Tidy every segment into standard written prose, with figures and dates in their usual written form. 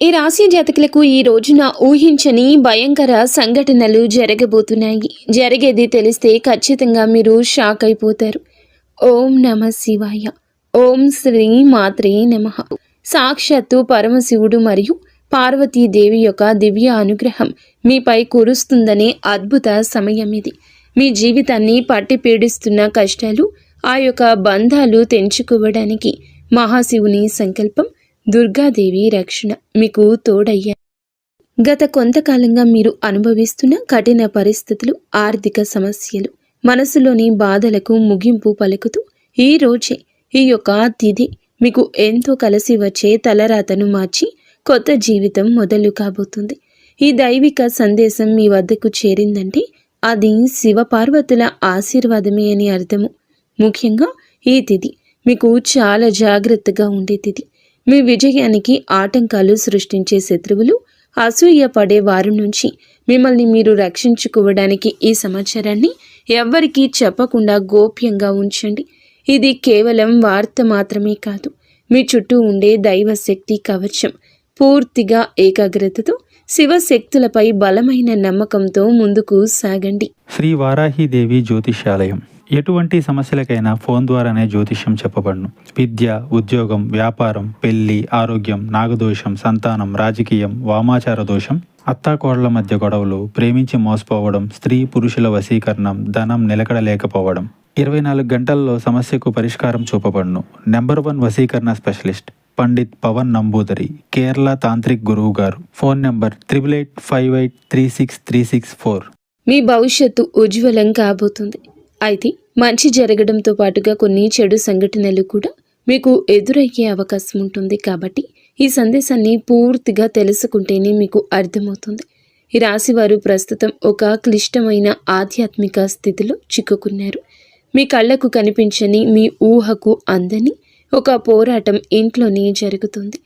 ఈ రాశి జాతకులకు ఈ రోజున ఊహించని భయంకర సంఘటనలు జరగబోతున్నాయి. జరిగేది తెలిస్తే ఖచ్చితంగా మీరు షాక్ అయిపోతారు. ఓం నమ శివాయ. ఓం శ్రీ మాత్రే నమః. సాక్షాత్తు పరమశివుడు మరియు పార్వతీదేవి యొక్క దివ్య అనుగ్రహం మీపై కురుస్తుందనే అద్భుత సమయం ఇది. మీ జీవితాన్ని పట్టి పీడిస్తున్న కష్టాలు, ఆ యొక్క బంధాలు తెంచుకోవడానికి మహాశివుని సంకల్పం, దుర్గాదేవి రక్షణ మీకు తోడయ్యా. గత కొంతకాలంగా మీరు అనుభవిస్తున్న కఠిన పరిస్థితులు, ఆర్థిక సమస్యలు, మనసులోని బాధలకు ముగింపు పలుకుతూ ఈ రోజే ఈ యొక్క తిథి మీకు ఎంతో కలిసి వచ్చే తలరాతను మార్చి కొత్త జీవితం మొదలు కాబోతుంది. ఈ దైవిక సందేశం మీ వద్దకు చేరిందంటే అది శివపార్వతుల ఆశీర్వాదమే అని అర్థము. ముఖ్యంగా ఈ తిథి మీకు చాలా జాగ్రత్తగా ఉండే తిథి. మీ విజయానికి ఆటంకాలు సృష్టించే శత్రువులు, అసూయ పడే వారి నుంచి మిమ్మల్ని మీరు రక్షించుకోవడానికి ఈ సమాచారాన్ని ఎవ్వరికీ చెప్పకుండా గోప్యంగా ఉంచండి. ఇది కేవలం వార్త మాత్రమే కాదు, మీ చుట్టూ ఉండే దైవశక్తి కవచం. పూర్తిగా ఏకాగ్రతతో శివశక్తులపై బలమైన నమ్మకంతో ముందుకు సాగండి. శ్రీ వారాహిదేవి జ్యోతిష్యాలయం. ఎటువంటి సమస్యలకైనా ఫోన్ ద్వారానే జ్యోతిష్యం చెప్పబడును. విద్య, ఉద్యోగం, వ్యాపారం, పెళ్లి, ఆరోగ్యం, నాగదోషం, సంతానం, రాజకీయం, వామాచార దోషం, అత్తాకోడళ్ల మధ్య గొడవలు, ప్రేమించి మోసపోవడం, స్త్రీ పురుషుల వశీకరణం, ధనం నిలకడ లేకపోవడం, 24 గంటల్లో సమస్యకు పరిష్కారం చూపబడును. నెంబర్ 1 వశీకరణ స్పెషలిస్ట్ పండిత్ పవన్ నంబూదరి, కేరళ తాంత్రిక్ గురువు గారు. Phone number 8858363634. మీ భవిష్యత్తు ఉజ్వలం కాబోతుంది. అయితే మంచి జరగడంతో పాటుగా కొన్ని చెడు సంఘటనలు కూడా మీకు ఎదురయ్యే అవకాశం ఉంటుంది. కాబట్టి ఈ సందేశాన్ని పూర్తిగా తెలుసుకుంటేనే మీకు అర్థమవుతుంది. ఈ రాశివారు ప్రస్తుతం ఒక క్లిష్టమైన ఆధ్యాత్మిక స్థితిలో చిక్కుకున్నారు. మీ కళ్ళకు కనిపించని, మీ ఊహకు అందని ఒక పోరాటం ఇంట్లోనే జరుగుతుంది.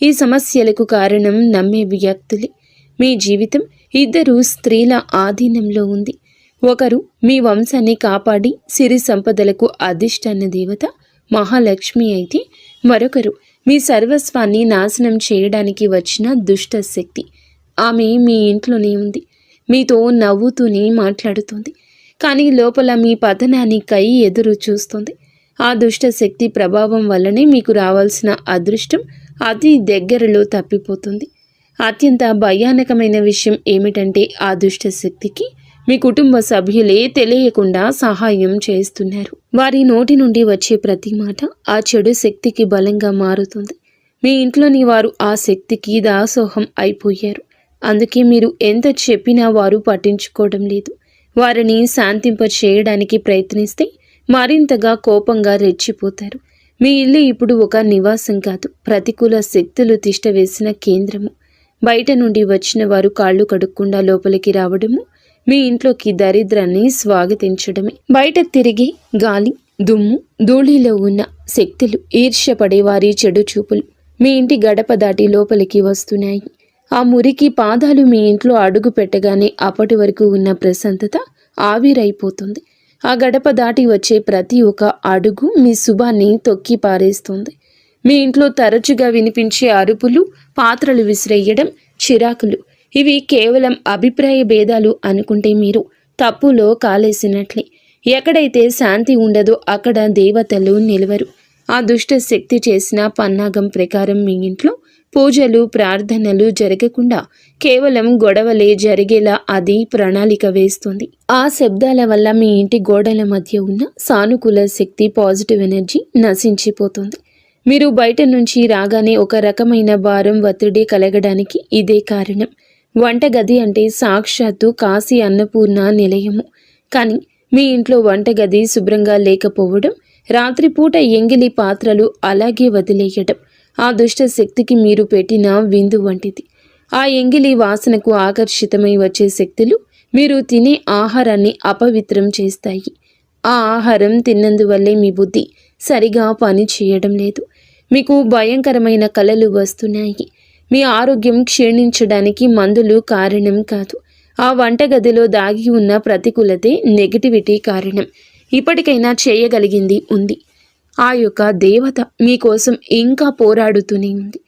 ఈ సమస్యలకు కారణం నమ్మే వ్యక్తులే. మీ జీవితం 2 స్త్రీల ఆధీనంలో ఉంది. ఒకరు మీ వంశాన్ని కాపాడి సిరి సంపదలకు అధిష్టాన దేవత మహాలక్ష్మి అయితే, మరొకరు మీ సర్వస్వాన్ని నాశనం చేయడానికి వచ్చిన దుష్ట శక్తి. ఆమె మీ ఇంట్లోనే ఉంది, మీతో నవ్వుతూనే మాట్లాడుతుంది, కానీ లోపల మీ పతనానికై ఎదురు చూస్తుంది. ఆ దుష్ట శక్తి ప్రభావం వల్లనే మీకు రావాల్సిన అదృష్టం అతి దగ్గరలో తప్పిపోతుంది. అత్యంత భయానకమైన విషయం ఏమిటంటే ఆ దుష్ట శక్తికి మీ కుటుంబ సభ్యులే తెలియకుండా సహాయం చేస్తున్నారు. వారి నోటి నుండి వచ్చే ప్రతి మాట ఆ చెడు శక్తికి బలంగా మారుతుంది. మీ ఇంట్లోని వారు ఆ శక్తికి దాసోహం అయిపోయారు. అందుకే మీరు ఎంత చెప్పినా వారు పట్టించుకోవడం లేదు. వారిని శాంతింప చేయడానికి ప్రయత్నిస్తే మరింతగా కోపంగా రెచ్చిపోతారు. మీ ఇల్లు ఇప్పుడు ఒక నివాసం కాదు, ప్రతికూల శక్తులు తిష్టవేసిన కేంద్రము. బయట నుండి వచ్చిన వారు కాళ్ళు కడుక్కుండా లోపలికి రావడము మీ ఇంట్లోకి దరిద్రాన్ని స్వాగతించడమే. బయట తిరిగి గాలి, దుమ్ము, ధూళిలో ఉన్న శక్తులు, ఈర్ష్యపడే వారి చెడు చూపులు మీ ఇంటి గడప దాటి లోపలికి వస్తున్నాయి. ఆ మురికి పాదాలు మీ ఇంట్లో అడుగు పెట్టగానే అప్పటి వరకు ఉన్న ప్రశాంతత ఆవిరైపోతుంది. ఆ గడప దాటి వచ్చే ప్రతి ఒక్క అడుగు మీ శుభాన్ని తొక్కి పారేస్తుంది. మీ ఇంట్లో తరచుగా వినిపించే అరుపులు, పాత్రలు విసిరేయడం, చిరాకులు, ఇవి కేవలం అభిప్రాయ భేదాలు అనుకుంటే మీరు తప్పులో కాలేసినట్లే. ఎక్కడైతే శాంతి ఉండదో అక్కడ దేవతలు నిలవరు. ఆ దుష్ట శక్తి చేసిన పన్నాగం ప్రకారం మీ ఇంట్లో పూజలు, ప్రార్థనలు జరగకుండా కేవలం గొడవలే జరిగేలా అది ప్రణాళిక వేస్తుంది. ఆ శబ్దాల వల్ల మీ ఇంటి గోడల మధ్య ఉన్న సానుకూల శక్తి, పాజిటివ్ ఎనర్జీ నశించిపోతుంది. మీరు బయట నుంచి రాగానే ఒక రకమైన భారం, ఒత్తిడి కలగడానికి ఇదే కారణం. వంటగది అంటే సాక్షాత్తు కాశీ అన్నపూర్ణ నిలయము. కానీ మీ ఇంట్లో వంటగది శుభ్రంగా లేకపోవడం, రాత్రిపూట ఎంగిలి పాత్రలు అలాగే వదిలేయడం ఆ దుష్ట శక్తికి మీరు పెట్టిన విందు వంటిది. ఆ ఎంగిలి వాసనకు ఆకర్షితమై వచ్చే శక్తులు మీరు తినే ఆహారాన్ని అపవిత్రం చేస్తాయి. ఆ ఆహారం తిన్నందువల్లే మీ బుద్ధి సరిగా పని చేయడం లేదు. మీకు భయంకరమైన కలలు వస్తున్నాయి. మీ ఆరోగ్యం క్షీణించడానికి మందులు కారణం కాదు. ఆ వంటగదిలో దాగి ఉన్న ప్రతికూలతే, నెగిటివిటీ కారణం. ఇప్పటికైనా చేయగలిగింది ఉంది. ఆ యొక్క దేవత మీకోసం ఇంకా పోరాడుతూనే ఉంది.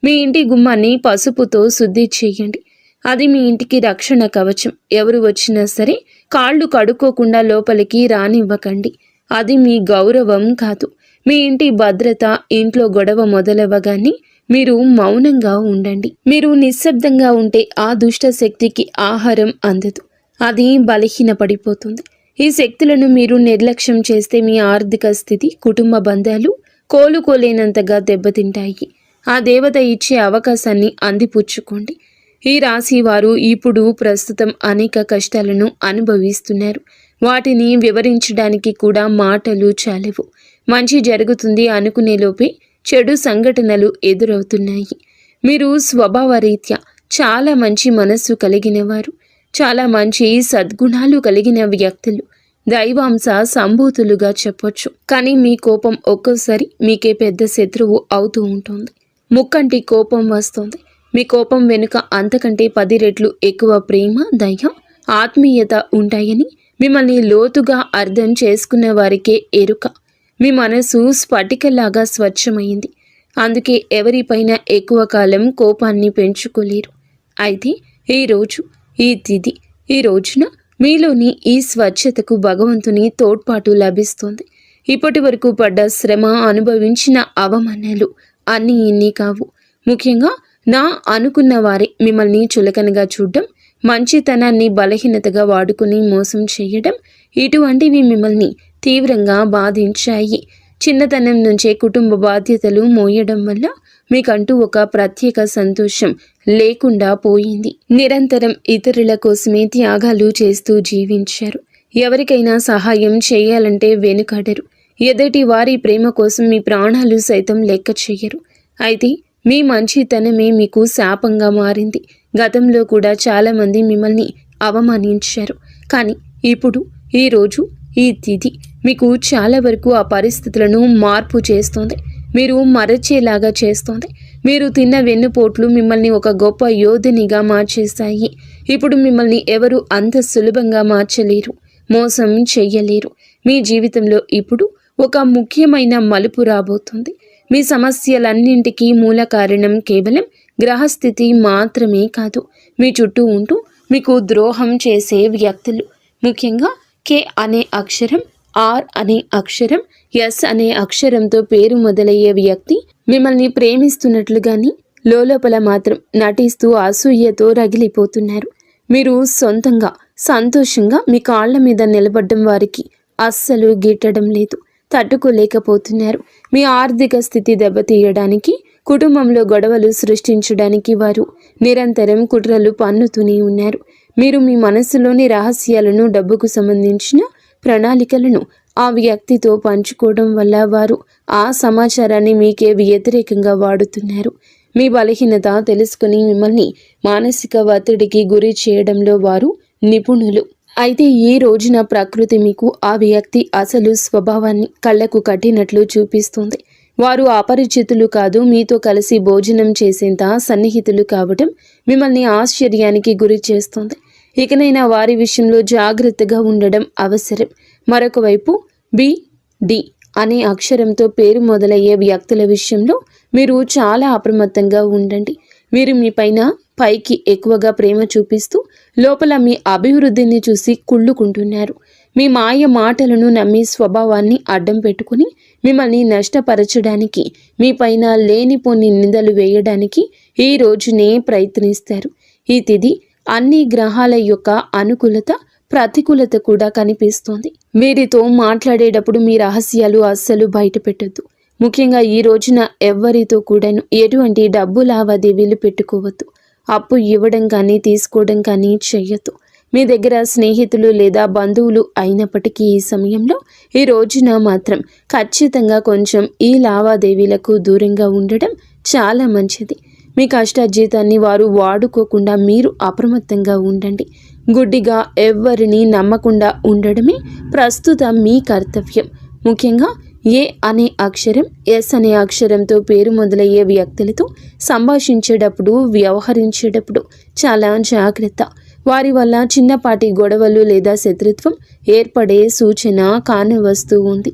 మీ ఇంటి గుమ్మాన్ని పసుపుతో శుద్ధి చేయండి. అది మీ ఇంటికి రక్షణ కవచం. ఎవరు వచ్చినా సరే కాళ్ళు కడుక్కోకుండా లోపలికి రానివ్వకండి. అది మీ గౌరవం కాదు, మీ ఇంటి భద్రత. ఇంట్లో గొడవ మొదలవ్వగానే మీరు మౌనంగా ఉండండి. మీరు నిశ్శబ్దంగా ఉంటే ఆ దుష్ట శక్తికి ఆహారం అందదు, అది బలహీనపడిపోతుంది. ఈ శక్తులను మీరు నిర్లక్ష్యం చేస్తే మీ ఆర్థిక స్థితి, కుటుంబ బంధాలు కోలుకోలేనంతగా దెబ్బతింటాయి. ఆ దేవత ఇచ్చే అవకాశాన్ని అందిపుచ్చుకోండి. ఈ రాశి వారు ఇప్పుడు ప్రస్తుతం అనేక కష్టాలను అనుభవిస్తున్నారు. వాటిని వివరించడానికి కూడా మాటలు చాలవు. మంచి జరుగుతుంది అనుకునేలోపే చెడు సంఘటనలు ఎదురవుతున్నాయి. మీరు స్వభావరీత్యా చాలా మంచి మనస్సు కలిగిన వారు, చాలా మంచి సద్గుణాలు కలిగిన వ్యక్తులు, దైవాంశ సంభూతులుగా చెప్పొచ్చు. కానీ మీ కోపం ఒక్కోసారి మీకే పెద్ద శత్రువు అవుతూ ఉంటుంది. ముక్కంటి కోపం వస్తుంది. మీ కోపం వెనుక అంతకంటే 10 రెట్లు ఎక్కువ ప్రేమ, దయ, ఆత్మీయత ఉంటాయని మిమ్మల్ని లోతుగా అర్థం చేసుకున్న వారికే ఎరుక. మీ మనసు స్ఫటికలాగా స్వచ్ఛమైంది. అందుకే ఎవరిపైన ఎక్కువ కాలం కోపాన్ని పెంచుకోలేరు. అయితే ఈ తిథి, ఈ రోజున మీలోని ఈ స్వచ్ఛతకు భగవంతుని తోడ్పాటు లభిస్తుంది. ఇప్పటి వరకు పడ్డ శ్రమ, అనుభవించిన అవమానాలు అన్నీ ఇన్ని కావు. ముఖ్యంగా నా అనుకున్న వారే మిమ్మల్ని చులకనగా చూడడం, మంచితనాన్ని బలహీనతగా వాడుకుని మోసం చేయడం, ఇటువంటివి మిమ్మల్ని తీవ్రంగా బాధించాయి. చిన్నతనం నుంచే కుటుంబ బాధ్యతలు మోయడం వల్ల మీకంటూ ఒక ప్రత్యేక సంతోషం లేకుండా పోయింది. నిరంతరం ఇతరుల కోసమే త్యాగాలు చేస్తూ జీవించారు. ఎవరికైనా సహాయం చేయాలంటే వెనుకాడరు. ఎదుటి వారి ప్రేమ కోసం మీ ప్రాణాలు సైతం లెక్క చేయరు. అయితే మీ మంచితనమే మీకు శాపంగా మారింది. గతంలో కూడా చాలామంది మిమ్మల్ని అవమానించారు. కానీ ఇప్పుడు ఈ తిథి మీకు చాలా వరకు ఆ పరిస్థితులను మార్పు చేస్తుంది. మీరు మరచేలాగా చేస్తుంది. మీరు తిన్న వెన్నుపోట్లు మిమ్మల్ని ఒక గొప్ప యోధునిగా మార్చేస్తాయి. ఇప్పుడు మిమ్మల్ని ఎవరు అంత సులభంగా మార్చలేరు, మోసం చెయ్యలేరు. మీ జీవితంలో ఇప్పుడు ఒక ముఖ్యమైన మలుపు రాబోతుంది. మీ సమస్యలన్నింటికీ మూల కారణం కేవలం గ్రహస్థితి మాత్రమే కాదు, మీ చుట్టూ ఉంటూ మీకు ద్రోహం చేసే వ్యక్తులు. ముఖ్యంగా కే అనే అక్షరం, ఆర్ అనే అక్షరం, ఎస్ అనే అక్షరంతో పేరు మొదలయ్యే వ్యక్తి మిమ్మల్ని ప్రేమిస్తున్నట్లుగాని లోపల మాత్రం నటిస్తూ అసూయతో రగిలిపోతున్నారు. మీరు సొంతంగా సంతోషంగా మీ కాళ్ల మీద నిలబడ్డం వారికి అస్సలు గిట్టడం లేదు, తట్టుకోలేకపోతున్నారు. మీ ఆర్థిక స్థితి దెబ్బతీయడానికి, కుటుంబంలో గొడవలు సృష్టించడానికి వారు నిరంతరం కుట్రలు పన్నుతూనే ఉన్నారు. మీరు మీ మనస్సులోని రహస్యాలను, డబ్బుకు సంబంధించిన ప్రణాళికలను ఆ వ్యక్తితో పంచుకోవడం వల్ల వారు ఆ సమాచారాన్ని మీకే వ్యతిరేకంగా వాడుతున్నారు. మీ బలహీనత తెలుసుకుని మిమ్మల్ని మానసిక ఒత్తిడికి గురి చేయడంలో వారు నిపుణులు. అయితే ఈ రోజున ప్రకృతి మీకు ఆ వ్యక్తి అసలు స్వభావాన్ని కళ్ళకు కట్టినట్లు చూపిస్తుంది. వారు అపరిచితులు కాదు, మీతో కలిసి భోజనం చేసేంత సన్నిహితులు కావడం మిమ్మల్ని ఆశ్చర్యానికి గురి చేస్తుంది. ఇకనైనా వారి విషయంలో జాగ్రత్తగా ఉండడం అవసరం. మరొక వైపు డి అనే అక్షరంతో పేరు మొదలయ్యే వ్యక్తుల విషయంలో మీరు చాలా అప్రమత్తంగా ఉండండి. వీరు మీ పైకి ఎక్కువగా ప్రేమ చూపిస్తూ లోపల మీ అభివృద్ధిని చూసి కుళ్ళుకుంటున్నారు. మీ మాయ మాటలను నమ్మి స్వభావాన్ని అడ్డం పెట్టుకుని మిమ్మల్ని నష్టపరచడానికి, మీ పైన లేనిపోని నిందలు వేయడానికి ఈ రోజునే ప్రయత్నిస్తారు. ఈ తిథి అన్ని గ్రహాల యొక్క అనుకూలత, ప్రతికూలత కూడా కనిపిస్తోంది. వీరితో మాట్లాడేటప్పుడు మీ రహస్యాలు అస్సలు బయట పెట్టొద్దు. ముఖ్యంగా ఈ రోజున ఎవ్వరితో కూడాను ఎటువంటి డబ్బు లావాదేవీలు పెట్టుకోవద్దు. అప్పు ఇవ్వడం కానీ తీసుకోవడం కానీ చెయ్యొద్దు. మీ దగ్గర స్నేహితులు లేదా బంధువులు అయినప్పటికీ ఈ సమయంలో, ఈ రోజున మాత్రం ఖచ్చితంగా కొంచెం ఈ లావాదేవీలకు దూరంగా ఉండడం చాలా మంచిది. మీ కష్టార్జితాన్ని వారు వాడుకోకుండా మీరు అప్రమత్తంగా ఉండండి. గుడ్డిగా ఎవ్వరిని నమ్మకుండా ఉండడమే ప్రస్తుతం మీ కర్తవ్యం. ముఖ్యంగా ఏ అనే అక్షరం, ఎస్ అనే అక్షరంతో పేరు మొదలయ్యే వ్యక్తులతో సంభాషించేటప్పుడు, వ్యవహరించేటప్పుడు చాలా జాగ్రత్త. వారి వల్ల చిన్నపాటి గొడవలు లేదా శత్రుత్వం ఏర్పడే సూచన కానవస్తూ ఉంది.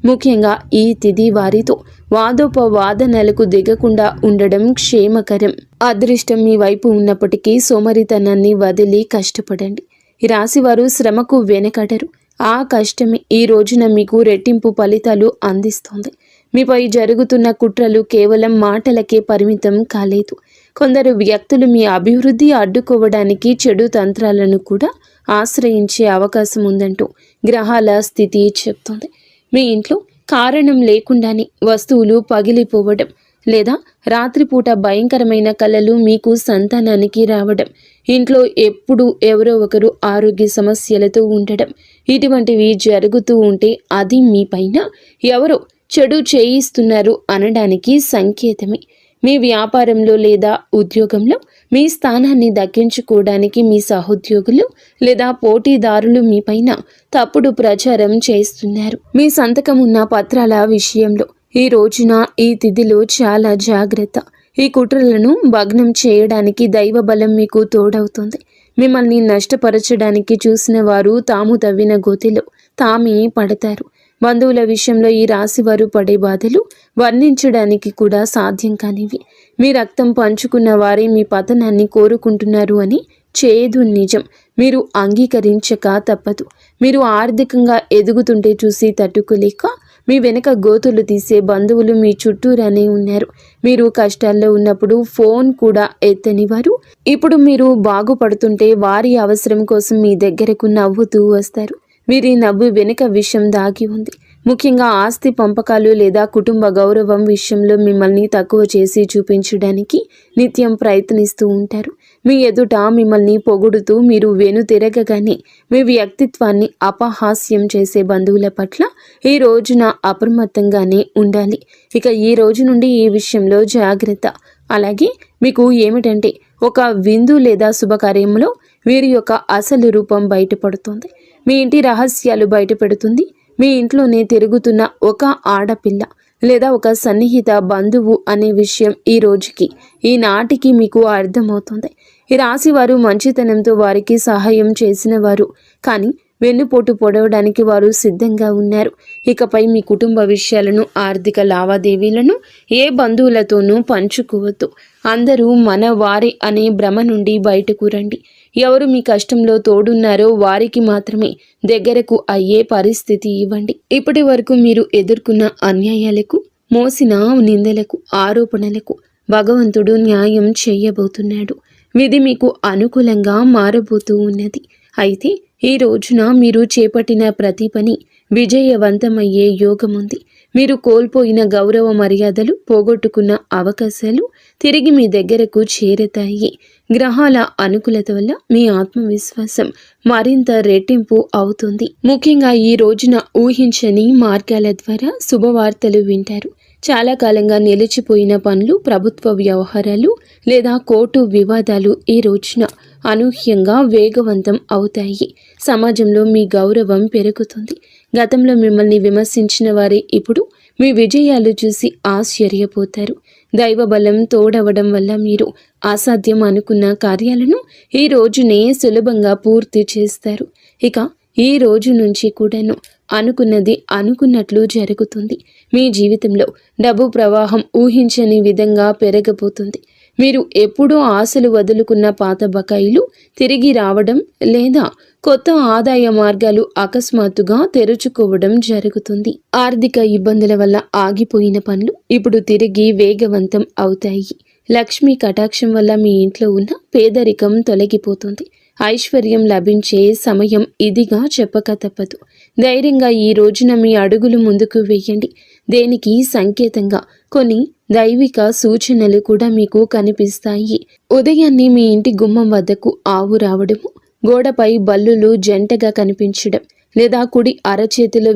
ముఖ్యంగా ఈ తిథి వారితో వాదోపవాదనలకు దిగకుండా ఉండడం క్షేమకరం. అదృష్టం మీ వైపు ఉన్నప్పటికీ సోమరితనాన్ని వదిలి కష్టపడండి. ఈ రాశివారు శ్రమకు వెనకడరు. ఆ కష్టమే ఈ రోజున మీకు రెట్టింపు ఫలితాలు అందిస్తోంది. మీపై జరుగుతున్న కుట్రలు కేవలం మాటలకే పరిమితం కాలేదు. కొందరు వ్యక్తులు మీ అభివృద్ధి అడ్డుకోవడానికి చెడు తంత్రాలను కూడా ఆశ్రయించే అవకాశం ఉందంటూ గ్రహాల స్థితి చెప్తోంది. మీ ఇంట్లో కారణం లేకుండానే వస్తువులు పగిలిపోవడం లేదా రాత్రిపూట భయంకరమైన కలలు మీకు సంతానానికి రావడం, ఇంట్లో ఎప్పుడు ఎవరో ఒకరు ఆరోగ్య సమస్యలతో ఉండడం, ఇటువంటివి జరుగుతూ ఉంటే అది మీ పైన ఎవరో చెడు చేయిస్తున్నారు అనడానికి సంకేతమే. మీ వ్యాపారంలో లేదా ఉద్యోగంలో మీ స్థానాన్ని దక్కించుకోవడానికి మీ సహోద్యోగులు లేదా పోటీదారులు మీ పైన తప్పుడు ప్రచారం చేస్తున్నారు. మీ సంతకం ఉన్న పత్రాల విషయంలో ఈ రోజున ఈ తిథిలో చాలా జాగ్రత్త. ఈ కుట్రలను భగ్నం చేయడానికి దైవ బలం మీకు తోడవుతుంది. మిమ్మల్ని నష్టపరచడానికి చూసిన వారు తాము తవ్విన గోతిలో తామే పడతారు. బంధువుల విషయంలో ఈ రాశివారు పడే బాధలు వర్ణించడానికి కూడా సాధ్యం కానివి. మీ రక్తం పంచుకున్న వారే మీ పతనాన్ని కోరుకుంటున్నారు అని చేదు నిజం. మీరు అంగీకరించక తప్పదు. మీరు ఆర్థికంగా ఎదుగుతుంటే చూసి తట్టుకోలేక మీ వెనక గోతులు తీసే బంధువులు మీ చుట్టూరానే ఉన్నారు. మీరు కష్టాల్లో ఉన్నప్పుడు ఫోన్ కూడా ఎత్తని వారు ఇప్పుడు మీరు బాగుపడుతుంటే వారి అవసరం కోసం మీ దగ్గరకు నవ్వుతూ వస్తారు. వీరి నవ్వు వెనుక విషయం దాగి ఉంది. ముఖ్యంగా ఆస్తి పంపకాలు లేదా కుటుంబ గౌరవం విషయంలో మిమ్మల్ని తక్కువ చేసి చూపించడానికి నిత్యం ప్రయత్నిస్తూ ఉంటారు. మీ ఎదుట మిమ్మల్ని పొగుడుతూ మీరు వెనుతిరగగానే మీ వ్యక్తిత్వాన్ని అపహాస్యం చేసే బంధువుల పట్ల ఈ రోజున అప్రమత్తంగానే ఉండాలి. ఇక ఈ రోజు నుండి ఈ విషయంలో జాగ్రత్త. అలాగే మీకు ఏమిటంటే ఒక విందు లేదా శుభకార్యంలో వీరి యొక్క అసలు రూపం బయటపడుతుంది. మీ ఇంటి రహస్యాలు బయటపెడుతుంది. మీ ఇంట్లోనే తిరుగుతున్న ఒక ఆడపిల్ల లేదా ఒక సన్నిహిత బంధువు అనే విషయం ఈ రోజుకి ఈనాటికి మీకు అర్థమవుతుంది. ఈ రాశి వారు మంచితనంతో వారికి సహాయం చేసిన వారు, కానీ వెన్నుపోటు పొడవడానికి వారు సిద్ధంగా ఉన్నారు. ఇకపై మీ కుటుంబ విషయాలను, ఆర్థిక లావాదేవీలను ఏ బంధువులతోనూ పంచుకోవద్దు. అందరూ మన వారే అనే భ్రమ నుండి బయటకు రండి. ఎవరు మీ కష్టంలో తోడున్నారో వారికి మాత్రమే దగ్గరకు అయ్యే పరిస్థితి ఇవ్వండి. ఇప్పటి వరకు మీరు ఎదుర్కొన్న అన్యాయాలకు, మోసిన నిందలకు, ఆరోపణలకు భగవంతుడు న్యాయం చేయబోతున్నాడు. విధి మీకు అనుకూలంగా మారబోతూ ఉన్నది. అయితే ఈ రోజున మీరు చేపట్టిన ప్రతి పని విజయవంతమయ్యే యోగముంది. మీరు కోల్పోయిన గౌరవ మర్యాదలు, పోగొట్టుకున్న అవకాశాలు తిరిగి మీ దగ్గరకు చేరతాయి. గ్రహాల అనుకూలత వల్ల మీ ఆత్మవిశ్వాసం మరింత రెట్టింపు అవుతుంది. ముఖ్యంగా ఈ రోజున ఊహించని మార్గాల ద్వారా శుభవార్తలు వింటారు. చాలా కాలంగా నిలిచిపోయిన పనులు, ప్రభుత్వ వ్యవహారాలు లేదా కోర్టు వివాదాలు ఈ రోజున అనూహ్యంగా వేగవంతం అవుతాయి. సమాజంలో మీ గౌరవం పెరుగుతుంది. గతంలో మిమ్మల్ని విమర్శించిన వారే ఇప్పుడు మీ విజయాలు చూసి ఆశ్చర్యపోతారు. దైవ బలం తోడవడం వల్ల మీరు అసాధ్యం అనుకున్న కార్యాలను ఈ రోజునే సులభంగా పూర్తి చేస్తారు. ఇక ఈ రోజు నుంచి కూడాను అనుకున్నది అనుకున్నట్లు జరుగుతుంది. మీ జీవితంలో డబ్బు ప్రవాహం ఊహించని విధంగా పెరగబోతుంది. మీరు ఎప్పుడూ ఆశలు వదులుకున్న పాత బకాయిలు తిరిగి రావడం లేదా కొత్త ఆదాయ మార్గాలు అకస్మాత్తుగా తెరుచుకోవడం జరుగుతుంది. ఆర్థిక ఇబ్బందుల వల్ల ఆగిపోయిన పనులు ఇప్పుడు తిరిగి వేగవంతం అవుతాయి. లక్ష్మీ కటాక్షం వల్ల మీ ఇంట్లో ఉన్న పేదరికం తొలగిపోతుంది. ఐశ్వర్యం లభించే సమయం ఇదిగా చెప్పక తప్పదు. ధైర్యంగా ఈ రోజున మీ అడుగులు ముందుకు వేయండి. దేనికి సంకేతంగా కొన్ని దైవిక సూచనలు కూడా మీకు కనిపిస్తాయి. ఉదయాన్నే మీ ఇంటి గుమ్మం వద్దకు ఆవు రావడము, గోడపై బల్లులు జంటగా కనిపించడం లేదా కుడి అరచేతిలో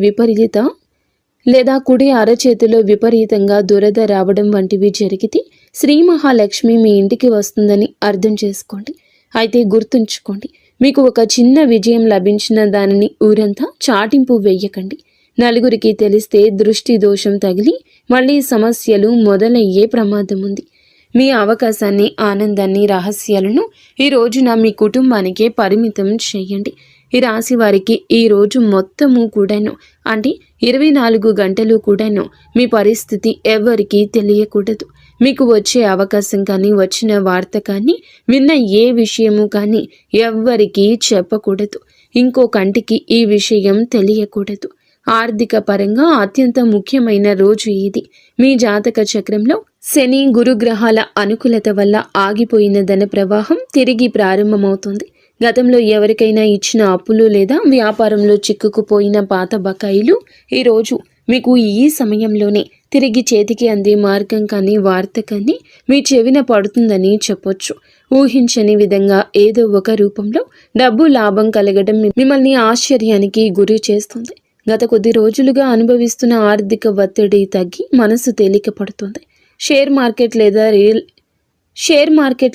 విపరీతంగా దురద రావడం వంటివి జరిగితే శ్రీ మహాలక్ష్మి మీ ఇంటికి వస్తుందని అర్థం చేసుకోండి. అయితే గుర్తుంచుకోండి, మీకు ఒక చిన్న విజయం లభించిన దానిని ఊరంతా చాటింపు వేయకండి. నలుగురికి తెలిస్తే దృష్టి దోషం తగిలి మళ్ళీ సమస్యలు మొదలయ్యే ప్రమాదం ఉంది. మీ అవకాశాన్ని, ఆనందాన్ని, రహస్యాలను ఈ రోజున మీ కుటుంబానికే పరిమితం చేయండి. ఈ రాశి వారికి ఈ రోజు మొత్తము కూడాను అంటే 24 గంటలు కూడాను మీ పరిస్థితి ఎవరికీ తెలియకూడదు. మీకు వచ్చే అవకాశం కానీ, వచ్చిన వార్త కానీ, విన్న ఏ విషయము కానీ ఎవ్వరికీ చెప్పకూడదు. ఇంకో కంటికి ఈ విషయం తెలియకూడదు. ఆర్థిక పరంగా అత్యంత ముఖ్యమైన రోజు ఇది. మీ జాతక చక్రంలో శని, గురుగ్రహాల అనుకూలత వల్ల ఆగిపోయిన ధన ప్రవాహం తిరిగి ప్రారంభమవుతుంది. గతంలో ఎవరికైనా ఇచ్చిన అప్పులు లేదా వ్యాపారంలో చిక్కుకుపోయిన పాత బకాయిలు ఈరోజు మీకు ఈ సమయంలోనే తిరిగి చేతికి అందే మార్గం కానీ, వార్త కానీ మీ చెవిన పడుతుందని చెప్పొచ్చు. ఊహించని విధంగా ఏదో ఒక రూపంలో డబ్బు లాభం కలగడం మిమ్మల్ని ఆశ్చర్యానికి గురి చేస్తుంది. గత కొద్ది రోజులుగా అనుభవిస్తున్న ఆర్థిక ఒత్తిడి తగ్గి మనసు తేలిక పడుతుంది. షేర్ మార్కెట్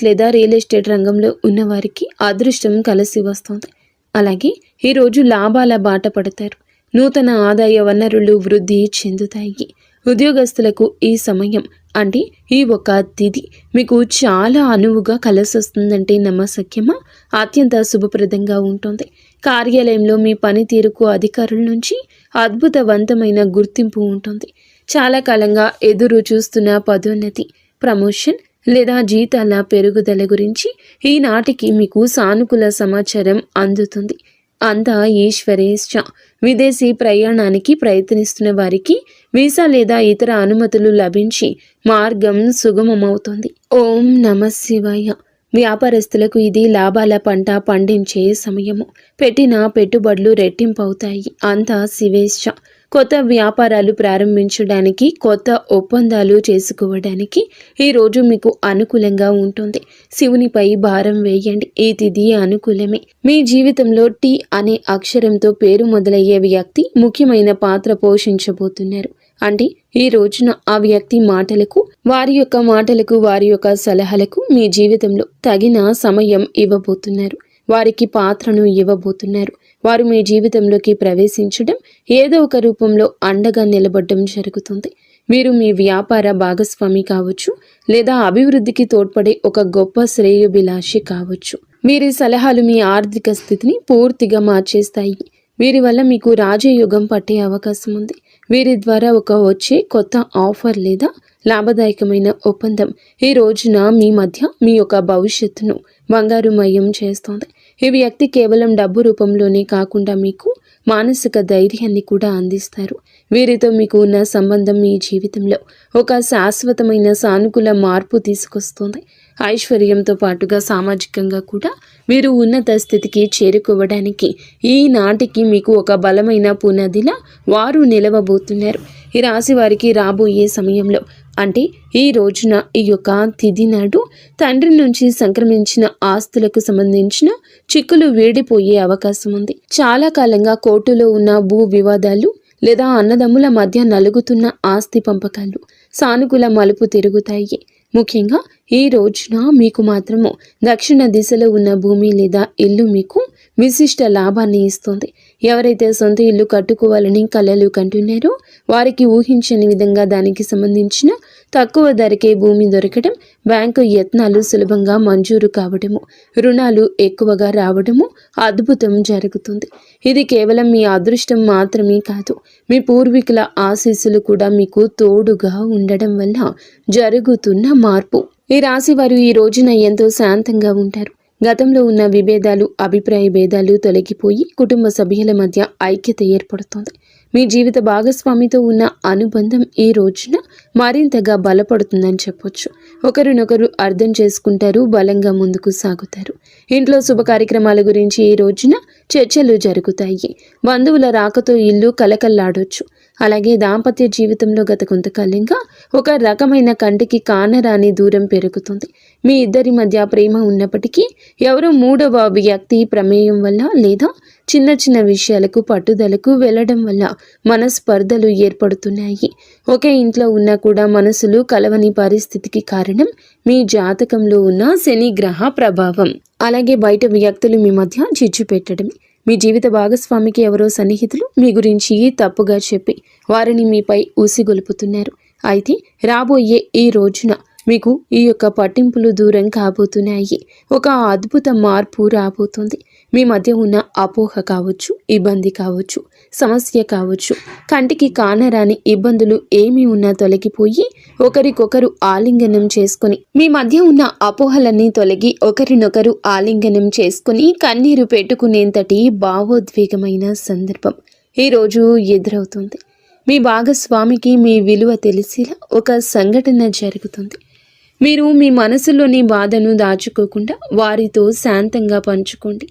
లేదా రియల్ ఎస్టేట్ రంగంలో ఉన్నవారికి అదృష్టం కలిసి వస్తుంది. అలాగే ఈరోజు లాభాల బాట పడతారు. నూతన ఆదాయ వనరులు వృద్ధి చెందుతాయి. ఉద్యోగస్తులకు ఈ సమయం అంటే ఈ ఒక తిథి మీకు చాలా అనువుగా కలిసొస్తుందంటే నమ్మశక్యమా? అత్యంత శుభప్రదంగా ఉంటుంది. కార్యాలయంలో మీ పనితీరుకు అధికారుల నుంచి అద్భుతవంతమైన గుర్తింపు ఉంటుంది. చాలా కాలంగా ఎదురు చూస్తున్న పదోన్నతి, ప్రమోషన్ లేదా జీతాల పెరుగుదల గురించి ఈనాటికి మీకు సానుకూల సమాచారం అందుతుంది. అంతా ఈశ్వరేచ్ఛ. విదేశీ ప్రయాణానికి ప్రయత్నిస్తున్న వారికి వీసా లేదా ఇతర అనుమతులు లభించి మార్గం సుగమమవుతుంది. ఓం నమః శివాయ. వ్యాపారస్తులకు ఇది లాభాల పంట పండించే సమయము. పెట్టిన పెట్టుబడులు రెట్టింపవుతాయి. అంతా శివేచ్ఛ. కొత్త వ్యాపారాలు ప్రారంభించడానికి, కొత్త ఒప్పందాలు చేసుకోవడానికి ఈరోజు మీకు అనుకూలంగా ఉంటుంది. శివునిపై భారం వేయండి. ఈ తిథి అనుకూలమే. మీ జీవితంలో టీ అనే అక్షరంతో పేరు మొదలయ్యే వ్యక్తి ముఖ్యమైన పాత్ర పోషించబోతున్నారు. అంటే ఈ రోజున ఆ వ్యక్తి మాటలకు, వారి యొక్క సలహాలకు మీ జీవితంలో తగిన సమయం ఇవ్వబోతున్నారు. వారికి పాత్రను ఇవ్వబోతున్నారు. వారు మీ జీవితంలోకి ప్రవేశించడం, ఏదో ఒక రూపంలో అండగా నిలబడడం జరుగుతుంది. మీరు మీ వ్యాపార భాగస్వామి కావచ్చు, లేదా అభివృద్ధికి తోడ్పడే ఒక గొప్ప శ్రేయోభిలాషి కావచ్చు. వీరి సలహాలు మీ ఆర్థిక స్థితిని పూర్తిగా మార్చేస్తాయి. వీరి వల్ల మీకు రాజయోగం పట్టే అవకాశం ఉంది. వీరి ద్వారా వచ్చే కొత్త ఆఫర్ లేదా లాభదాయకమైన ఒప్పందం ఈ రోజున మీ మధ్య మీ యొక్క భవిష్యత్తును బంగారుమయం చేస్తోంది. ఈ వ్యక్తి కేవలం డబ్బు రూపంలోనే కాకుండా మీకు మానసిక ధైర్యాన్ని కూడా అందిస్తారు. వీరితో మీకు ఉన్న సంబంధం మీ జీవితంలో ఒక శాశ్వతమైన సానుకూల మార్పు తీసుకొస్తుంది. ఐశ్వర్యంతో పాటుగా సామాజికంగా కూడా వీరు ఉన్నత స్థితికి చేరుకోవడానికి ఈనాటికి మీకు ఒక బలమైన పునాదిలా వారు నిలవబోతున్నారు. ఈ రాశి వారికి రాబోయే సమయంలో అంటే ఈ రోజున ఈ యొక్క తిథి నాడు తండ్రి నుంచి సంక్రమించిన ఆస్తులకు సంబంధించిన చిక్కులు వీడిపోయే అవకాశం ఉంది. చాలా కాలంగా కోర్టులో ఉన్న భూ వివాదాలు లేదా అన్నదమ్ముల మధ్య నలుగుతున్న ఆస్తి పంపకాలు సానుకూల మలుపు తిరుగుతాయి. ముఖ్యంగా ఈ రోజున మీకు మాత్రము దక్షిణ దిశలో ఉన్న భూమి లేదా ఇల్లు మీకు విశిష్ట లాభాన్ని ఇస్తుంది. ఎవరైతే సొంత ఇల్లు కట్టుకోవాలని కలలు కంటున్నారో వారికి ఊహించని విధంగా దానికి సంబంధించిన తక్కువ ధరకే భూమి దొరకడం, బ్యాంకు యత్నాలు సులభంగా మంజూరు కావడము, రుణాలు ఎక్కువగా రావడము అద్భుతం జరుగుతుంది. ఇది కేవలం మీ అదృష్టం మాత్రమే కాదు, మీ పూర్వీకుల ఆశీస్సులు కూడా మీకు తోడుగా ఉండడం వల్ల జరుగుతున్న మార్పు. ఈ రాశి వారు ఈ రోజున ఎంతో శాంతంగా ఉంటారు. గతంలో ఉన్న విభేదాలు, అభిప్రాయ భేదాలు తొలగిపోయి కుటుంబ సభ్యుల మధ్య ఐక్యత ఏర్పడుతోంది. మీ జీవిత భాగస్వామితో ఉన్న అనుబంధం ఈ రోజున మరింతగా బలపడుతుందని చెప్పొచ్చు. ఒకరినొకరు అర్థం చేసుకుంటారు, బలంగా ముందుకు సాగుతారు. ఇంట్లో శుభ కార్యక్రమాల గురించి ఈ రోజున చర్చలు జరుగుతాయి. బంధువుల రాకతో ఇల్లు కలకల్లాడొచ్చు. అలాగే దాంపత్య జీవితంలో గత కొంతకాలంగా ఒక రకమైన కంటికి కానరాని దూరం పెరుగుతుంది. మీ ఇద్దరి మధ్య ప్రేమ ఉన్నప్పటికీ ఎవరో మూడవ వ్యక్తి ప్రమేయం వల్ల లేదా చిన్న చిన్న విషయాలకు పట్టుదలకు వెళ్ళడం వల్ల మనస్పర్ధలు ఏర్పడుతున్నాయి. ఒకే ఇంట్లో ఉన్నా కూడా మనసులు కలవని పరిస్థితికి కారణం మీ జాతకంలో ఉన్న శని గ్రహ ప్రభావం. అలాగే బయట వ్యక్తులు మీ మధ్య చిచ్చు పెట్టడమే. మీ జీవిత భాగస్వామికి ఎవరో సన్నిహితులు మీ గురించి తప్పుగా చెప్పి వారిని మీపై ఊసిగొలుపుతున్నారు. అయితే రాబోయే ఈ రోజున మీకు ఈ యొక్క పట్టింపులు దూరం కాబోతున్నాయి. ఒక అద్భుత మార్పు రాబోతుంది. మీ మధ్య ఉన్న అపోహ కావచ్చు, ఇబ్బంది కావచ్చు, సమస్య కావచ్చు, కంటికి కానరాని ఇబ్బందులు ఏమి ఉన్నా తొలగిపోయి ఒకరికొకరు ఆలింగనం చేసుకుని మీ మధ్య ఉన్న అపోహలన్నీ తొలగి ఒకరినొకరు ఆలింగనం చేసుకుని కన్నీరు పెట్టుకునేంతటి భావోద్వేగమైన సందర్భం ఈరోజు ఎదురవుతుంది. మీ భాగస్వామికి మీ విలువ తెలిసేలా ఒక సంఘటన జరుగుతుంది. మీరు మీ మనసులోని బాధను దాచుకోకుండా వారితో శాంతంగా పంచుకోండి.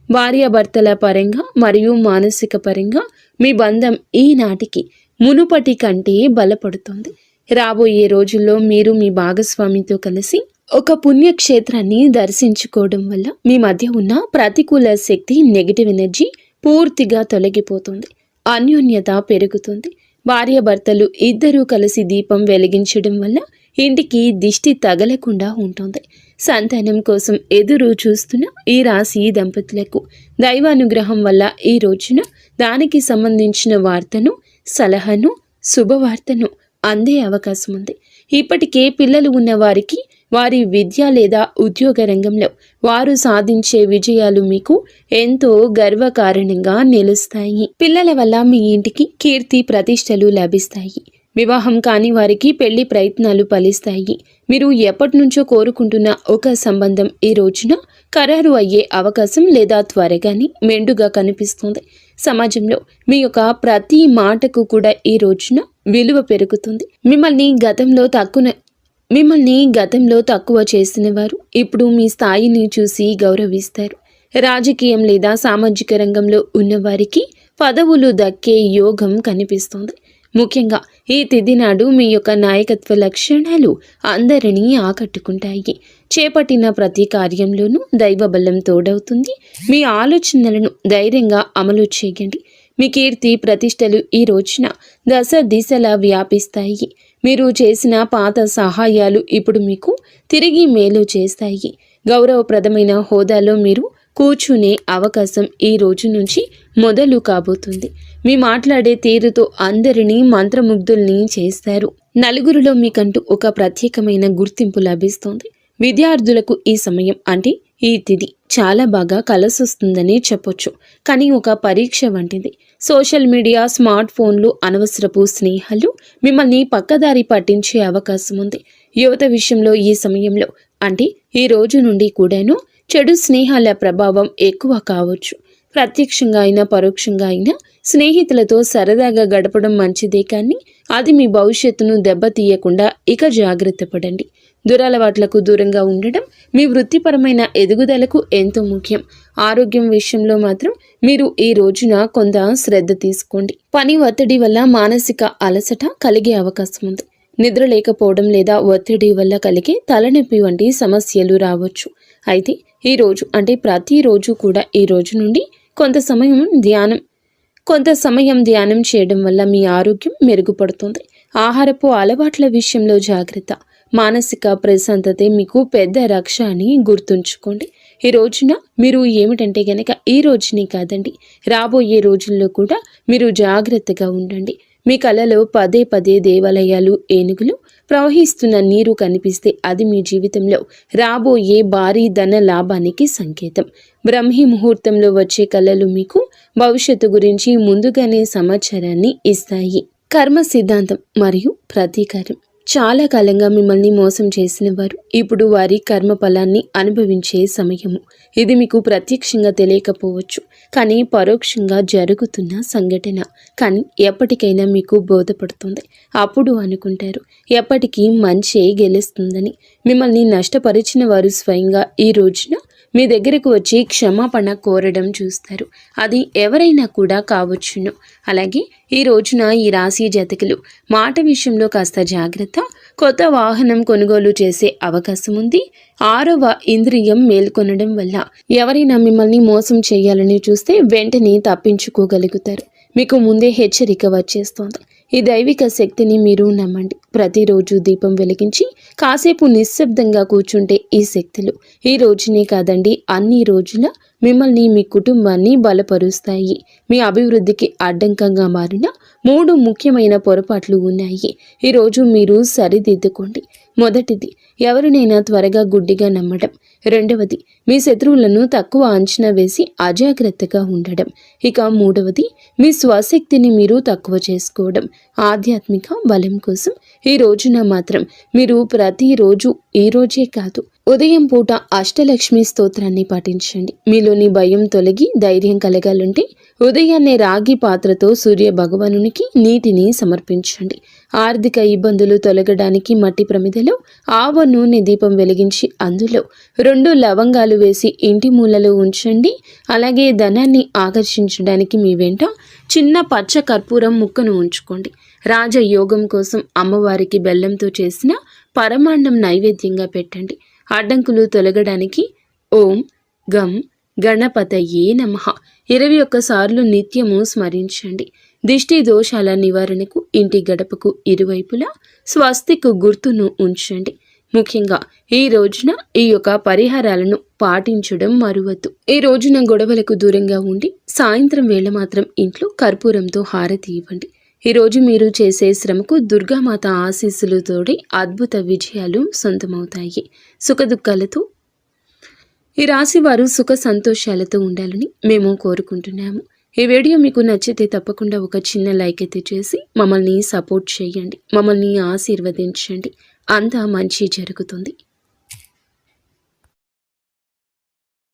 భార్యాభర్తల పరంగా మరియు మానసిక పరంగా మీ బంధం ఈనాటికి మునుపటి కంటే బలపడుతుంది. రాబోయే రోజుల్లో మీరు మీ భాగస్వామితో కలిసి ఒక పుణ్యక్షేత్రాన్ని దర్శించుకోవడం వల్ల మీ మధ్య ఉన్న ప్రతికూల శక్తి, నెగిటివ్ ఎనర్జీ పూర్తిగా తొలగిపోతుంది. అన్యోన్యత పెరుగుతుంది. భార్యాభర్తలు ఇద్దరూ కలిసి దీపం వెలిగించడం వల్ల ఇంటికి దిష్టి తగలకుండా ఉంటుంది. సంతానం కోసం ఎదురు చూస్తున్న ఈ రాశి దంపతులకు దైవానుగ్రహం వల్ల ఈ రోజున దానికి సంబంధించిన వార్తను, సలహాను, శుభవార్తను అందే అవకాశం ఉంది. ఇప్పటికే పిల్లలు ఉన్న వారికి వారి విద్య లేదా ఉద్యోగ రంగంలో వారు సాధించే విజయాలు మీకు ఎంతో గర్వకారణంగా నిలుస్తాయి. పిల్లల వల్ల మీ ఇంటికి కీర్తి ప్రతిష్టలు లభిస్తాయి. వివాహం కాని వారికి పెళ్లి ప్రయత్నాలు ఫలిస్తాయి. మీరు ఎప్పటి నుంచో కోరుకుంటున్న ఒక సంబంధం ఈ రోజున ఖరారు అయ్యే అవకాశం లేదా త్వరగానే మెండుగా కనిపిస్తుంది. సమాజంలో మీ యొక్క ప్రతి మాటకు కూడా ఈ రోజున విలువ పెరుగుతుంది. మిమ్మల్ని గతంలో తక్కువ చేసిన వారు ఇప్పుడు మీ స్థాయిని చూసి గౌరవిస్తారు. రాజకీయం లేదా సామాజిక రంగంలో ఉన్నవారికి పదవులు దక్కే యోగం కనిపిస్తుంది. ముఖ్యంగా ఈ తిథి నాడు మీ యొక్క నాయకత్వ లక్షణాలు అందరినీ ఆకట్టుకుంటాయి. చేపట్టిన ప్రతి కార్యంలోనూ దైవ బలం తోడవుతుంది. మీ ఆలోచనలను ధైర్యంగా అమలు చేయండి. మీ కీర్తి ప్రతిష్టలు ఈ రోజున దశ దిశలా వ్యాపిస్తాయి. మీరు చేసిన పాత సహాయాలు ఇప్పుడు మీకు తిరిగి మేలు చేస్తాయి. గౌరవప్రదమైన హోదాలో మీరు కూర్చునే అవకాశం ఈ రోజు నుంచి మొదలు కాబోతుంది. మీ మాట్లాడే తీరుతో అందరినీ మంత్రముగ్ధుల్ని చేస్తారు. నలుగురిలో మీకంటూ ఒక ప్రత్యేకమైన గుర్తింపు లభిస్తుంది. విద్యార్థులకు ఈ సమయం అంటే ఈ తిథి చాలా బాగా కలిసొస్తుందని చెప్పొచ్చు. కానీ ఒక పరీక్ష వంటిది. సోషల్ మీడియా, స్మార్ట్ ఫోన్లు, అనవసరపు స్నేహాలు మిమ్మల్ని పక్కదారి పట్టించే అవకాశం ఉంది. యువత విషయంలో ఈ సమయంలో అంటే ఈ రోజు నుండి కూడాను చెడు స్నేహాల ప్రభావం ఎక్కువ కావచ్చు. ప్రత్యక్షంగా అయినా పరోక్షంగా అయినా స్నేహితులతో సరదాగా గడపడం మంచిదే, కానీ అది మీ భవిష్యత్తును దెబ్బతీయకుండా ఇక జాగ్రత్త పడండి. దురలవాట్లకు దూరంగా ఉండడం మీ వృత్తిపరమైన ఎదుగుదలకు ఎంతో ముఖ్యం. ఆరోగ్యం విషయంలో మాత్రం మీరు ఈ రోజున కొంత శ్రద్ధ తీసుకోండి. పని ఒత్తిడి వల్ల మానసిక అలసట కలిగే అవకాశం ఉంది. నిద్ర లేకపోవడం లేదా ఒత్తిడి వల్ల కలిగే తలనొప్పి వంటి సమస్యలు రావచ్చు. అయితే ఈ రోజు అంటే ప్రతిరోజు కూడా ఈ రోజు నుండి కొంత సమయం ధ్యానం చేయడం వల్ల మీ ఆరోగ్యం మెరుగుపడుతుంది. ఆహారపు అలవాట్ల విషయంలో జాగ్రత్త. మానసిక ప్రశాంతతే మీకు పెద్ద రక్ష అని గుర్తుంచుకోండి. ఈ రోజున మీరు ఏమిటంటే గనక ఈ రోజునే కాదండి, రాబోయే రోజుల్లో కూడా మీరు జాగ్రత్తగా ఉండండి. మీ కలలో పదే పదే దేవాలయాలు, ఏనుగులు, ప్రవహిస్తున్న నీరు కనిపిస్తే అది మీ జీవితంలో రాబోయే భారీ ధన లాభానికి సంకేతం. బ్రహ్మీ ముహూర్తంలో వచ్చే కళలు మీకు భవిష్యత్తు గురించి ముందుగానే సమాచారాన్ని ఇస్తాయి. కర్మ సిద్ధాంతం మరియు ప్రతీకారం. చాలా కాలంగా మిమ్మల్ని మోసం చేసిన వారు ఇప్పుడు వారి కర్మ ఫలాన్ని అనుభవించే సమయము. ఇది మీకు ప్రత్యక్షంగా తెలియకపోవచ్చు, కానీ పరోక్షంగా జరుగుతున్న సంఘటన. కానీ ఎప్పటికైనా మీకు బోధపడుతుంది. అప్పుడు అనుకుంటారు ఎప్పటికీ మంచే గెలుస్తుందని. మిమ్మల్ని నష్టపరిచిన వారు స్వయంగా ఈ రోజున మీ దగ్గరకు వచ్చి క్షమాపణ కోరడం చూస్తారు. అది ఎవరైనా కూడా కావచ్చును. అలాగే ఈ రోజున ఈ రాశి జాతకులు మాట విషయంలో కాస్త జాగ్రత్త. కొత్త వాహనం కొనుగోలు చేసే అవకాశం ఉంది. 6వ ఇంద్రియం మేల్కొనడం వల్ల ఎవరైనా మిమ్మల్ని మోసం చేయాలని చూస్తే వెంటనే తప్పించుకోగలుగుతారు. మీకు ముందే హెచ్చరిక వచ్చేస్తోంది. ఈ దైవిక శక్తిని మీరు నమ్మండి. ప్రతిరోజు దీపం వెలిగించి కాసేపు నిశ్శబ్దంగా కూర్చుంటే ఈ శక్తులు ఈ రోజునే కాదండి, అన్ని రోజుల మిమ్మల్ని, మీ కుటుంబాన్ని బలపరుస్తాయి. మీ అభివృద్ధికి అడ్డంకంగా మారిన 3 ముఖ్యమైన పొరపాట్లు ఉన్నాయి. ఈరోజు మీరు సరిదిద్దుకోండి. మొదటిది, ఎవరినైనా త్వరగా గుడ్డిగా నమ్మడం. రెండవది, మీ శత్రువులను తక్కువ అంచనా వేసి అజాగ్రత్తగా ఉండడం. ఇక మూడవది, మీ స్వశక్తిని మీరు తక్కువ చేసుకోవడం. ఆధ్యాత్మిక బలం కోసం ఈ రోజున మాత్రం మీరు ప్రతిరోజు, ఈ రోజే కాదు, ఉదయం పూట అష్టలక్ష్మి స్తోత్రాన్ని పఠించండి. మీలోని భయం తొలగి ధైర్యం కలగాలంటే ఉదయాన్నే రాగి పాత్రతో సూర్య భగవానునికి నీటిని సమర్పించండి. ఆర్థిక ఇబ్బందులు తొలగడానికి మట్టి ప్రమిదలో ఆవ నూనె దీపం వెలిగించి అందులో 2 లవంగాలు వేసి ఇంటి మూలలో ఉంచండి. అలాగే ధనాన్ని ఆకర్షించడానికి మీ వెంట చిన్న పచ్చ కర్పూరం ముక్కను ఉంచుకోండి. రాజయోగం కోసం అమ్మవారికి బెల్లంతో చేసిన పరమాన్నం నైవేద్యంగా పెట్టండి. అడ్డంకులు తొలగడానికి ఓం గం గణపతయే నమః 21 సార్లు నిత్యము స్మరించండి. దిష్టి దోషాల నివారణకు ఇంటి గడపకు ఇరువైపులా స్వస్తిక్ గుర్తును ఉంచండి. ముఖ్యంగా ఈ రోజున ఈ యొక్క పరిహారాలను పాటించడం మరువద్దు. ఈ రోజున గొడవలకు దూరంగా ఉండి సాయంత్రం వేళ మాత్రం ఇంట్లో కర్పూరంతో హారతి ఇవ్వండి. ఈ రోజు మీరు చేసే శ్రమకు దుర్గామాత ఆశీస్సులతోటి అద్భుత విజయాలు సొంతమవుతాయి. సుఖదుఖాలతో ఈ రాశి వారు సుఖ సంతోషాలతో ఉండాలని మేము కోరుకుంటున్నాము. ఈ వీడియో మీకు నచ్చితే తప్పకుండా ఒక చిన్న లైక్ అయితే చేసి మమ్మల్ని సపోర్ట్ చేయండి. మమ్మల్ని ఆశీర్వదించండి. అంతా మంచి జరుగుతుంది.